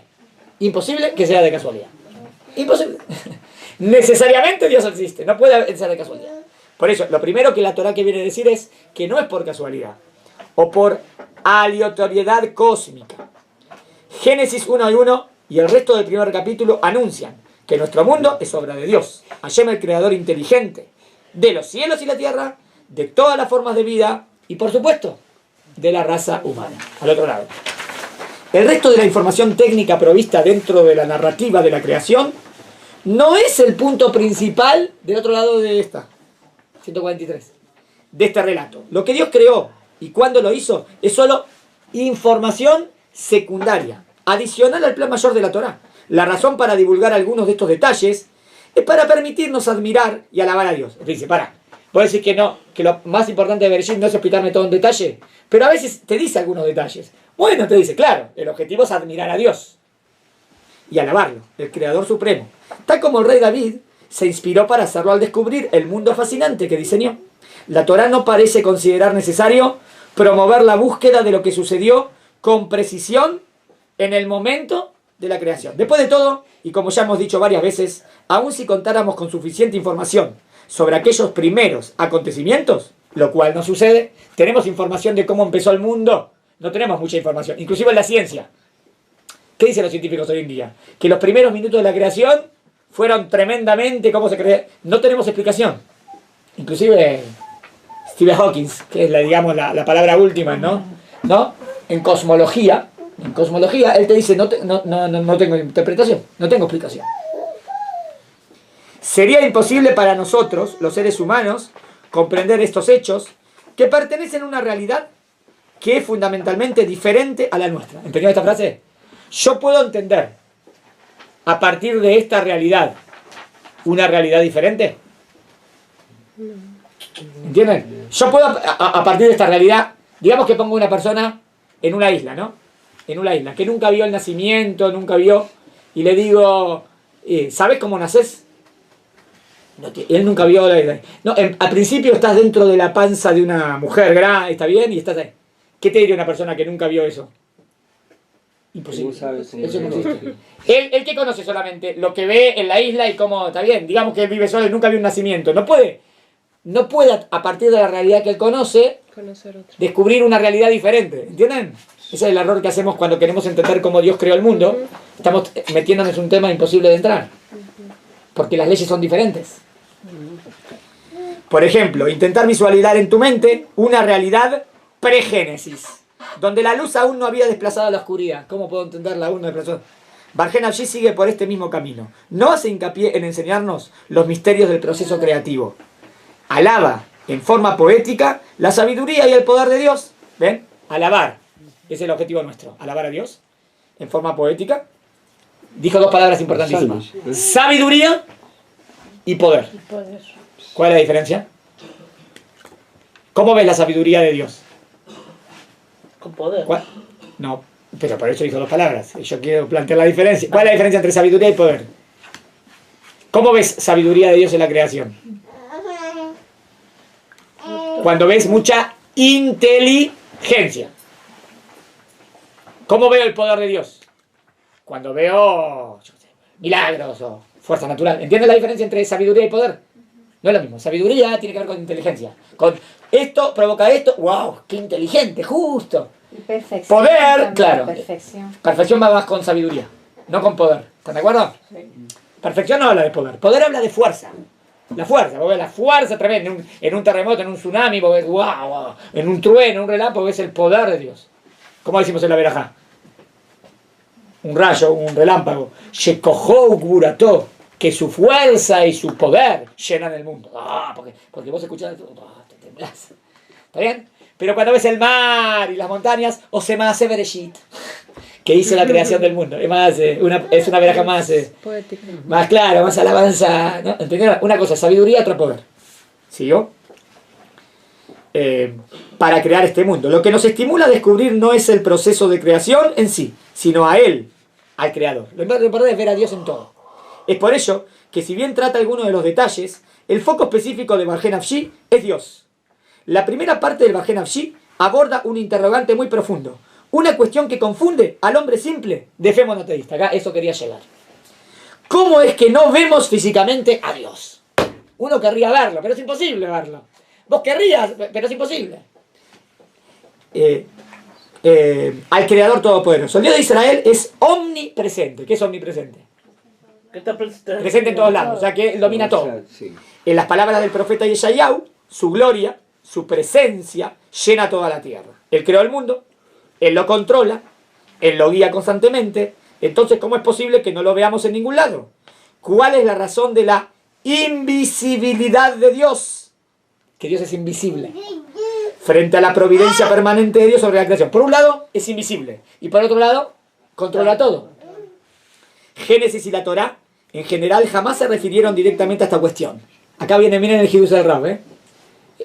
Imposible que sea de casualidad. Imposible. Necesariamente Dios existe. No puede ser de casualidad. Por eso, lo primero que la Torah que viene a decir es que no es por casualidad. O por aleatoriedad cósmica. Génesis 1:1 y el resto del primer capítulo anuncian que nuestro mundo es obra de Dios. Hashem, el creador inteligente de los cielos y la tierra, de todas las formas de vida y, por supuesto, de la raza humana. Al otro lado. El resto de la información técnica provista dentro de la narrativa de la creación no es el punto principal del otro lado de esta, 143, de este relato. Lo que Dios creó y cuándo lo hizo es solo información secundaria, adicional al plan mayor de la Torá. La razón para divulgar algunos de estos detalles es para permitirnos admirar y alabar a Dios. Dice, vos decís que no, que lo más importante de Bereshit no es explicarme todo en detalle, pero a veces te dice algunos detalles. Bueno, te dice, claro, el objetivo es admirar a Dios y alabarlo, el Creador Supremo. Tal como el rey David se inspiró para hacerlo al descubrir el mundo fascinante que diseñó. La Torá no parece considerar necesario promover la búsqueda de lo que sucedió con precisión en el momento de la creación. Después de todo, y como ya hemos dicho varias veces, aun si contáramos con suficiente información sobre aquellos primeros acontecimientos, lo cual no sucede, tenemos información de cómo empezó el mundo. No tenemos mucha información, inclusive en la ciencia. ¿Qué dicen los científicos hoy en día? Que los primeros minutos de la creación fueron tremendamente, ¿cómo se cree? No tenemos explicación. Inclusive Stephen Hawking, que es la palabra última, ¿no? En cosmología, él te dice, no tengo interpretación, no tengo explicación. Sería imposible para nosotros, los seres humanos, comprender estos hechos que pertenecen a una realidad que es fundamentalmente diferente a la nuestra. ¿Entendió esta frase? Yo puedo entender, a partir de esta realidad, una realidad diferente. ¿Entienden? Yo puedo, a partir de esta realidad, digamos que pongo una persona en una isla, ¿no? En una isla, que nunca vio el nacimiento, nunca vio, y le digo, ¿sabes cómo naces? No, él nunca vio la isla. No, al principio estás dentro de la panza de una mujer grande, está bien, y estás ahí. ¿Qué te diría una persona que nunca vio eso? Imposible. No sabe cómo Eso no existe. Él que conoce solamente lo que ve en la isla y cómo, está bien, digamos que él vive solo y nunca vio un nacimiento. No puede, a partir de la realidad que él conoce, Conocer otro. descubrir una realidad diferente. ¿Entienden? Ese es el error que hacemos cuando queremos entender cómo Dios creó el mundo. Estamos metiéndonos en un tema imposible de entrar. Porque las leyes son diferentes. Por ejemplo, intentar visualizar en tu mente una realidad pre-Génesis, donde la luz aún no había desplazado a la oscuridad. ¿Cómo puedo entenderla aún no desplazó? Barjena allí sigue por este mismo camino. No hace hincapié en enseñarnos los misterios del proceso creativo. Alaba en forma poética la sabiduría y el poder de Dios. ¿Ven? Alabar. Ese es el objetivo nuestro. Alabar a Dios en forma poética. Dijo dos palabras importantísimas. Sabiduría y poder. ¿Cuál es la diferencia? ¿Cómo ves la sabiduría de Dios? Con poder. ¿Cuál? No, pero por eso dijo dos palabras. Yo quiero plantear la diferencia. ¿Cuál es la diferencia entre sabiduría y poder? ¿Cómo ves sabiduría de Dios en la creación? Cuando ves mucha inteligencia. ¿Cómo veo el poder de Dios? Cuando veo milagros o fuerza natural. ¿Entiendes la diferencia entre sabiduría y poder? No es lo mismo. Sabiduría tiene que ver con inteligencia. Con esto provoca esto. ¡Wow! ¡Qué inteligente! ¡Justo! Y perfección. Poder, También, claro. Perfección. Perfección va más con sabiduría, no con poder. ¿Están de acuerdo? Sí. Perfección no habla de poder. Poder habla de fuerza. La fuerza. Vos ves la fuerza tremenda. En un terremoto, en un tsunami, vos ves ¡wow! En un trueno, en un relámpago, ves el poder de Dios. ¿Cómo decimos en la verajá? Un rayo, un relámpago. Shekohou Burató. Que su fuerza y su poder llenan el mundo. Porque vos escuchás, te temblás. ¿Está bien? Pero cuando ves el mar y las montañas, o se me hace Bereshit, que hizo la creación del mundo. Es una veraja más, Poética. más claro, más alabanza. ¿No? ¿Entendieron? Una cosa, sabiduría, otro poder. ¿Siguió? Para crear este mundo. Lo que nos estimula a descubrir no es el proceso de creación en sí, sino a él, al creador. Lo importante es ver a Dios en todo. Es por ello que si bien trata algunos de los detalles, el foco específico de Barjena Afshi es Dios. La primera parte del Barjena Afshi aborda un interrogante muy profundo, una cuestión que confunde al hombre simple de fe monoteísta. Acá eso quería llegar. ¿Cómo es que no vemos físicamente a Dios? Uno querría verlo, pero es imposible verlo. Vos querrías, pero es imposible. al Creador Todopoderoso. El Dios de Israel es omnipresente. ¿Qué es omnipresente? Que está Presente en todos lados, o sea que Él domina O sea, todo. sí. En las palabras del profeta Yeshayahu, su gloria, su presencia llena toda la tierra. Él creó el mundo, Él lo controla, Él lo guía constantemente. Entonces, ¿cómo es posible que no lo veamos en ningún lado? ¿Cuál es la razón de la invisibilidad de Dios? Que Dios es invisible frente a la providencia permanente de Dios sobre la creación. Por un lado, es invisible, y por otro lado, controla todo. Génesis y la Torá, en general, jamás se refirieron directamente a esta cuestión. Acá viene, miren el Hiddush del Rab,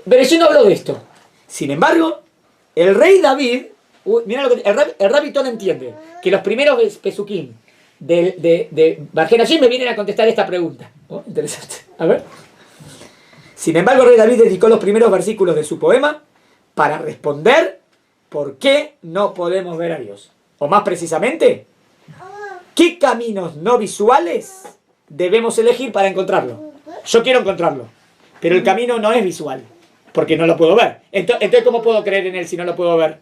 Bereshit no habló de esto. Sin embargo, el rey David, mira lo que el Rab Itón entiende que los primeros pesukim de Barjena allí me vienen a contestar esta pregunta. Oh, interesante. A ver. Sin embargo, el rey David dedicó los primeros versículos de su poema para responder por qué no podemos ver a Dios. O más precisamente, ¿qué caminos no visuales debemos elegir para encontrarlo? Yo quiero encontrarlo, pero el camino no es visual, porque no lo puedo ver. Entonces, ¿cómo puedo creer en Él si no lo puedo ver?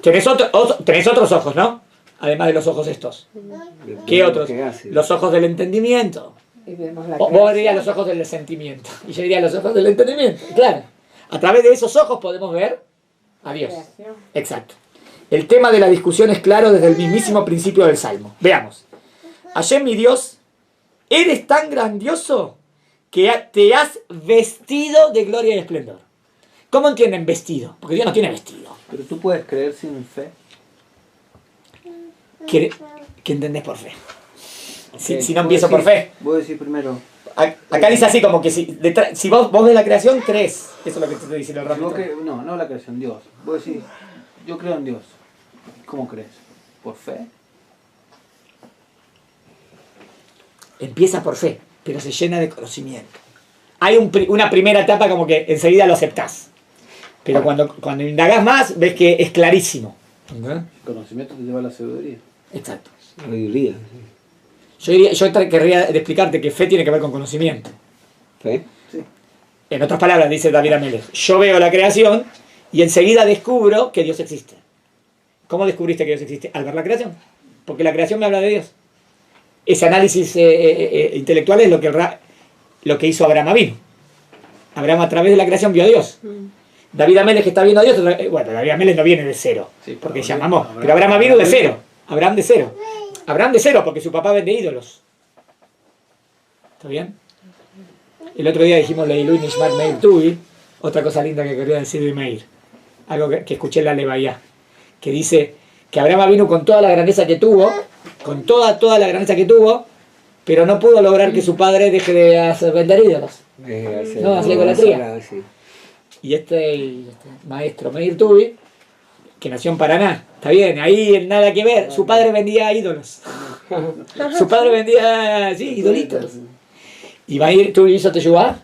Tenés otros ojos, ¿no? Además de los ojos estos. ¿Qué otros? Los ojos del entendimiento. Y vemos la Vos dirías los ojos del sentimiento. Y yo diría los ojos del entendimiento. Claro. A través de esos ojos podemos ver a Dios. Exacto. El tema de la discusión es claro desde el mismísimo principio del Salmo. Veamos. Hashem, mi Dios, eres tan grandioso que te has vestido de gloria y esplendor. ¿Cómo entienden vestido? Porque Dios no tiene vestido. Pero tú puedes creer sin fe. ¿Qué entendés por fe? Okay. Si no empiezo por fe. Voy a decir primero. Acá dice así como que si vos ves la creación, crees. Eso es lo que te estoy diciendo el Yo rápido. no la creación, Dios. Voy a decir, yo creo en Dios. ¿Cómo crees? ¿Por fe? Empieza por fe, pero se llena de conocimiento. Hay una primera etapa como que enseguida lo aceptás. Pero cuando indagás más, ves que es clarísimo. ¿Entendés? El conocimiento te lleva a la sabiduría. Exacto. Sabiduría. Yo querría explicarte que fe tiene que ver con conocimiento. ¿Fe? Sí. En otras palabras, dice David Amelech, yo veo la creación y enseguida descubro que Dios existe. ¿Cómo descubriste que Dios existe? Al ver la creación. Porque la creación me habla de Dios. Ese análisis intelectual es lo que hizo Abraham Avinu. Abraham a través de la creación vio a Dios. David Amelech está viendo a Dios. Bueno, David Amelech no viene de cero, Sí, porque pero llamamos. Pero Abraham Avinu de cero. Abraham de cero. Abraham de cero, porque su papá vende ídolos. ¿Está bien? El otro día dijimos Leilui Nishmat Meir Tuvi. Otra cosa linda que quería decir de Meir. Algo que escuché en la Levaya. Que dice que Abraham vino con toda la grandeza que tuvo, con toda la grandeza que tuvo, pero no pudo lograr que su padre deje de hacer vender ídolos. No, hacer idolatría. Y este maestro Meir Tuvi, que nació en Paraná, está bien, ahí nada que ver, su padre vendía ídolos. Su padre vendía, sí, idolitos. Y Meir Tuvi hizo teshuvá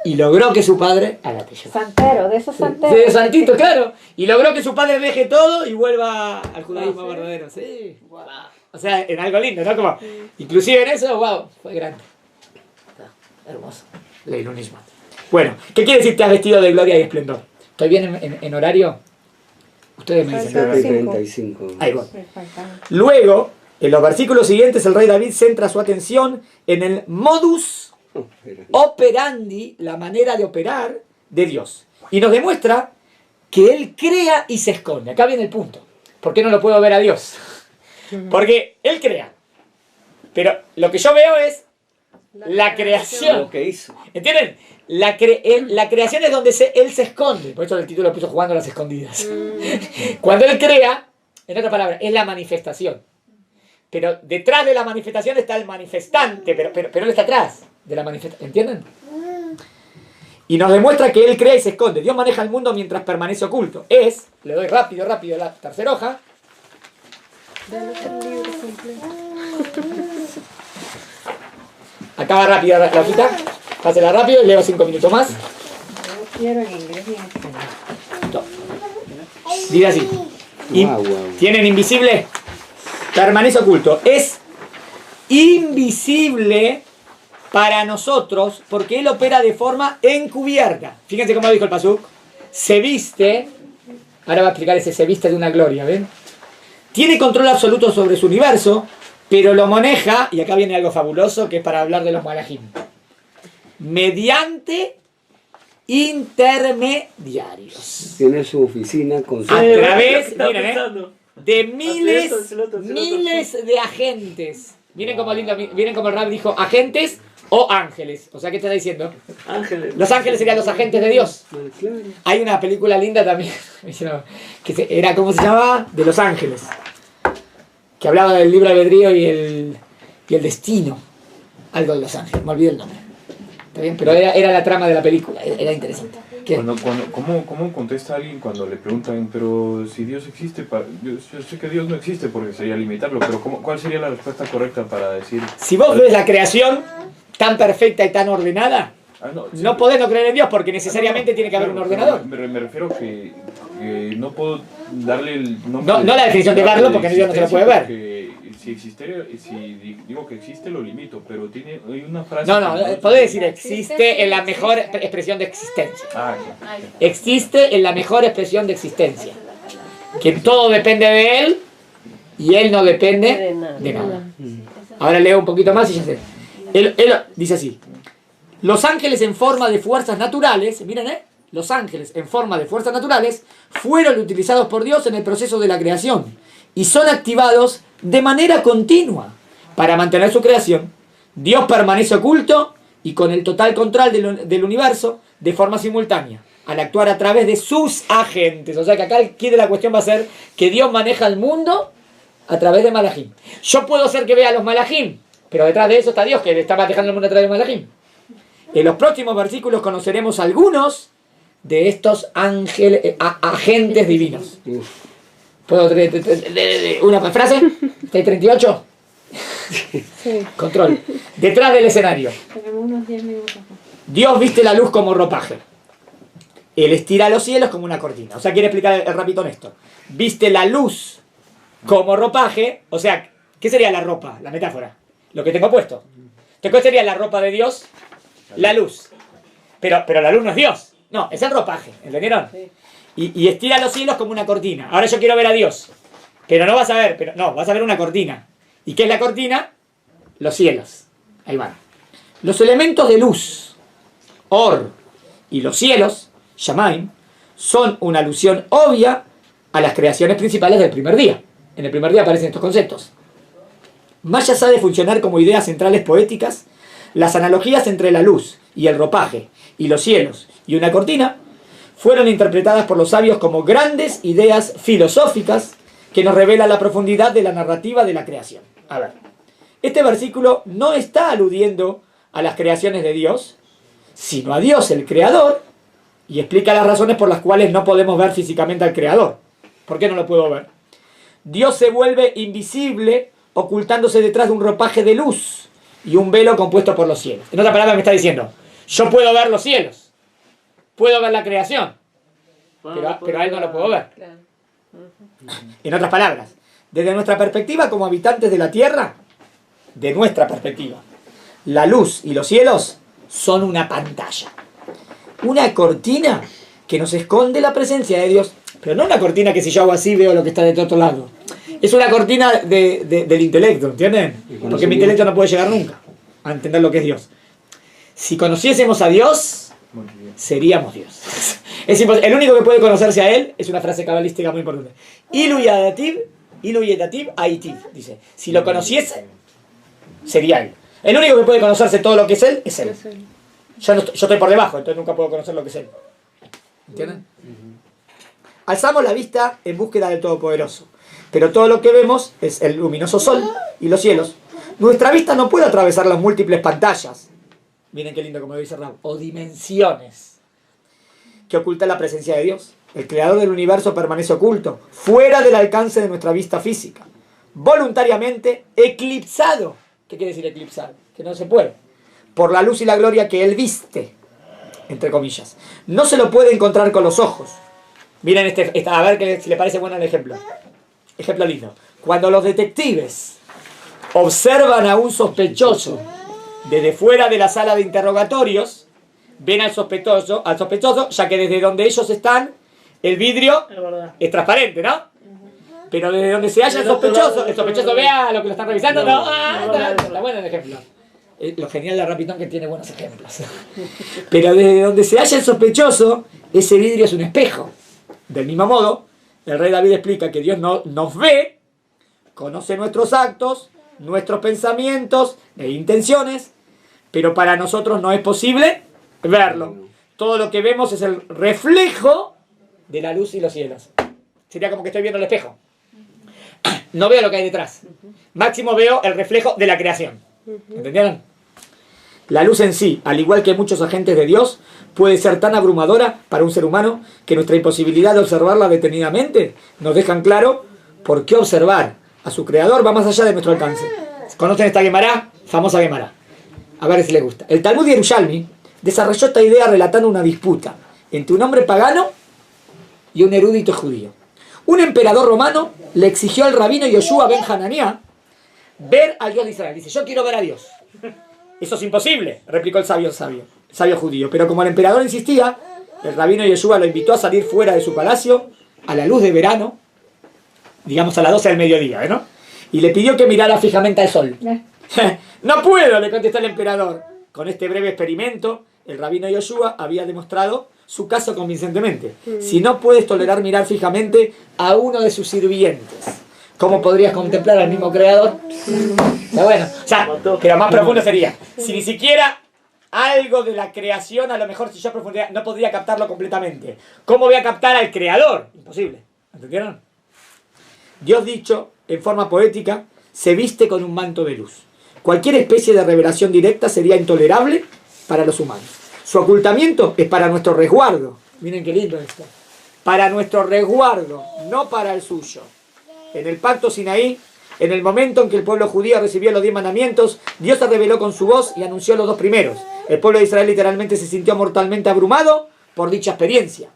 y logró que su padre haga teshuvá. Santero, de esos santeros. De santito, claro. Y logró que su padre deje todo y vuelva al judaísmo verdadero. Sí. Wow. O sea, en algo lindo, ¿no? Como, inclusive en eso, wow, fue grande. Está hermoso. Leilun Nishmat. Bueno, ¿qué quiere decir te has vestido de gloria y esplendor? ¿Estoy bien en horario? Ustedes me dicen. 35. Ahí voy. Luego, en los versículos siguientes, el rey David centra su atención en el modus operandi, la manera de operar de Dios. Y nos demuestra que Él crea y se esconde. Acá viene el punto. ¿Por qué no lo puedo ver a Dios? Porque Él crea. Pero lo que yo veo es la creación. Lo que hizo. ¿Entienden? La creación es donde Él se esconde. Por eso el título lo puso jugando a las escondidas. Cuando Él crea, en otras palabras, es la manifestación. Pero detrás de la manifestación está el manifestante, pero Él está atrás de la manifestación. ¿Entienden? Y nos demuestra que Él crea y se esconde. Dios maneja el mundo mientras permanece oculto. Le doy rápido la tercera hoja. Acaba rápido la hojita. Pásela rápido y leo 5 minutos más. Quiero en inglés y en español. Dice así. ¿Tienen invisible? Permanece oculto. Es invisible para nosotros porque Él opera de forma encubierta. Fíjense cómo dijo el pasuk. Se viste Ahora va a explicar ese se viste de una gloria, ¿ven? Tiene control absoluto sobre su universo, pero lo maneja, y acá viene algo fabuloso, que es para hablar de los malajim, mediante intermediarios. Tiene su oficina con su... A través, Estaba miren, pensando. de miles, Hace esto, hace lo otro. miles de agentes. Miren como lindo, miren como el Rab dijo, agentes o ángeles. O sea, ¿qué te está diciendo? Ángeles. Los ángeles serían los agentes de Dios. Claro. Hay una película linda también, que era, ¿cómo se llamaba? De Los Ángeles. Que hablaba del libre albedrío y el destino. Algo de Los Ángeles, me olvidé el nombre. ¿Está bien? Pero era la trama de la película, era interesante. ¿Qué? ¿Cómo contesta alguien cuando le preguntan, pero si Dios existe? Yo sé que Dios no existe porque sería limitarlo, pero ¿cuál sería la respuesta correcta para decir? Si vos ves la creación tan perfecta y tan ordenada, Sí, no podés no creer en Dios porque necesariamente tiene que haber un claro, ordenador. Me refiero que no puedo darle el No nombre. la definición de verlo porque Dios no se lo puede ver. Porque si digo que existe, lo limito, pero hay una frase. No, podés decir existe en la mejor expresión de existencia. Ok. Existe en la mejor expresión de existencia. Que todo depende de Él y Él no depende de nada. Ahora leo un poquito más y ya sé. Él dice así. Los ángeles en forma de fuerzas naturales, miren, los ángeles en forma de fuerzas naturales fueron utilizados por Dios en el proceso de la creación y son activados de manera continua para mantener su creación. Dios permanece oculto y con el total control del universo de forma simultánea, al actuar a través de sus agentes. O sea que acá el quid de la cuestión va a ser que Dios maneja el mundo a través de malajim. Yo puedo ser que vea los malajim, pero detrás de eso está Dios que le está manejando el mundo a través de malajim. En los próximos versículos conoceremos algunos de estos agentes divinos. ¿Puedo una frase? ¿Está 38? Sí. Control. Detrás del escenario. Tenemos unos 10 minutos. Dios viste la luz como ropaje. Él estira los cielos como una cortina. O sea, quiere explicar el rapito Néstor. Viste la luz como ropaje. O sea, ¿qué sería la ropa? La metáfora. Lo que tengo puesto. ¿Qué sería la ropa de Dios? La luz. Pero la luz no es Dios. No, es el ropaje. ¿Entendieron? Sí. Y estira los cielos como una cortina. Ahora yo quiero ver a Dios. Pero no vas a ver, vas a ver una cortina. ¿Y qué es la cortina? Los cielos. Ahí van. Los elementos de luz, Or, y los cielos, Shamaim, son una alusión obvia a las creaciones principales del primer día. En el primer día aparecen estos conceptos. Más allá de funcionar como ideas centrales poéticas, las analogías entre la luz y el ropaje, y los cielos, y una cortina, fueron interpretadas por los sabios como grandes ideas filosóficas que nos revelan la profundidad de la narrativa de la creación. A ver, este versículo no está aludiendo a las creaciones de Dios, sino a Dios, el Creador, y explica las razones por las cuales no podemos ver físicamente al Creador. ¿Por qué no lo puedo ver? Dios se vuelve invisible ocultándose detrás de un ropaje de luz y un velo compuesto por los cielos. En otras palabras me está diciendo, yo puedo ver los cielos, puedo ver la creación, pero a él no lo puedo ver. Claro. En otras palabras, desde nuestra perspectiva como habitantes de la tierra, de nuestra perspectiva, la luz y los cielos son una pantalla, una cortina que nos esconde la presencia de Dios, pero no una cortina que si yo hago así veo lo que está del otro lado. Es una cortina del intelecto, ¿entienden? Porque mi intelecto no puede llegar nunca a entender lo que es Dios. Si conociésemos a Dios, seríamos Dios. Es imposible. El único que puede conocerse a Él es una frase cabalística muy importante. Ilu yadativ aitiv, dice. Si lo conociese, sería Él. El único que puede conocerse todo lo que es Él es Él. Yo estoy por debajo, entonces nunca puedo conocer lo que es Él. ¿Entienden? Alzamos la vista en búsqueda del Todopoderoso, pero todo lo que vemos es el luminoso sol y los cielos. Nuestra vista no puede atravesar las múltiples pantallas, miren qué lindo como lo dice Raúl, o dimensiones que ocultan la presencia de Dios. El creador del universo permanece oculto, fuera del alcance de nuestra vista física, voluntariamente eclipsado. ¿Qué quiere decir eclipsado? Que no se puede. Por la luz y la gloria que él viste, entre comillas. No se lo puede encontrar con los ojos. Miren a ver si le parece bueno el ejemplo. Ejemplo lindo. Cuando los detectives observan a un sospechoso desde fuera de la sala de interrogatorios, ven al sospechoso, ya que desde donde ellos están, el vidrio Es verdad. es transparente, ¿no? Pero desde donde se halla el sospechoso vea lo que lo están revisando, no, está bueno el ejemplo. Lo genial de Rapitón que tiene buenos ejemplos. Pero desde donde se halla el sospechoso, ese vidrio es un espejo. Del mismo modo, el rey David explica que Dios nos ve, conoce nuestros actos, nuestros pensamientos e intenciones, pero para nosotros no es posible verlo. Todo lo que vemos es el reflejo de la luz y los cielos. Sería como que estoy viendo el espejo. No veo lo que hay detrás. Máximo veo el reflejo de la creación. ¿Entendieron? La luz en sí, al igual que muchos agentes de Dios, puede ser tan abrumadora para un ser humano que nuestra imposibilidad de observarla detenidamente nos dejan claro por qué observar a su creador va más allá de nuestro alcance. ¿Conocen esta Gemara? Famosa Gemara. A ver si les gusta. El Talmud Yerushalmi desarrolló esta idea relatando una disputa entre un hombre pagano y un erudito judío. Un emperador romano le exigió al rabino Yoshua ben Hananiah ver al Dios de Israel. Dice, yo quiero ver a Dios. Eso es imposible, replicó el sabio judío. Pero como el emperador insistía, el rabino Yoshua lo invitó a salir fuera de su palacio a la luz de verano, digamos a las 12 del mediodía, ¿no? Y le pidió que mirara fijamente al sol. No puedo, le contestó el emperador. Con este breve experimento, el rabino Yoshua había demostrado su caso convincentemente. Si no puedes tolerar mirar fijamente a uno de sus sirvientes, ¿cómo podrías contemplar al mismo creador? Está bueno. O sea, pero más profundo sería, si ni siquiera algo de la creación, a lo mejor si yo profundidad, no podría captarlo completamente, ¿cómo voy a captar al creador? Imposible. ¿Entendieron? Dios, dicho en forma poética, se viste con un manto de luz. Cualquier especie de revelación directa sería intolerable para los humanos. Su ocultamiento es para nuestro resguardo. Miren qué lindo esto. Para nuestro resguardo, no para el suyo. En el pacto Sinaí, en el momento en que el pueblo judío recibió los 10 mandamientos, Dios se reveló con su voz y anunció los 2 primeros. El pueblo de Israel literalmente se sintió mortalmente abrumado por dicha experiencia.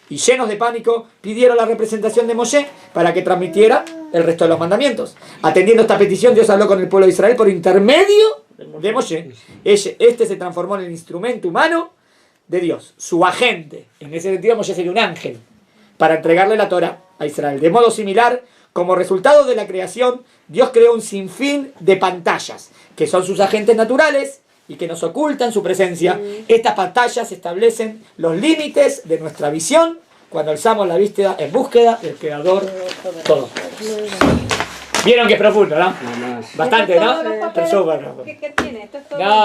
Y llenos de pánico, pidieron la representación de Moshe para que transmitiera el resto de los mandamientos. Atendiendo esta petición, Dios habló con el pueblo de Israel por intermedio de Moshe. Este se transformó en el instrumento humano de Dios, su agente. En ese sentido, Moshe sería un ángel para entregarle la Torah a Israel. De modo similar, como resultado de la creación, Dios creó un sinfín de pantallas, que son sus agentes naturales y que nos ocultan su presencia. Estas pantallas establecen los límites de nuestra visión cuando alzamos la vista en búsqueda del Creador todo. ¿Vieron que es profundo, no? Bastante, ¿no? ¿Qué tiene? Esto es todo. No.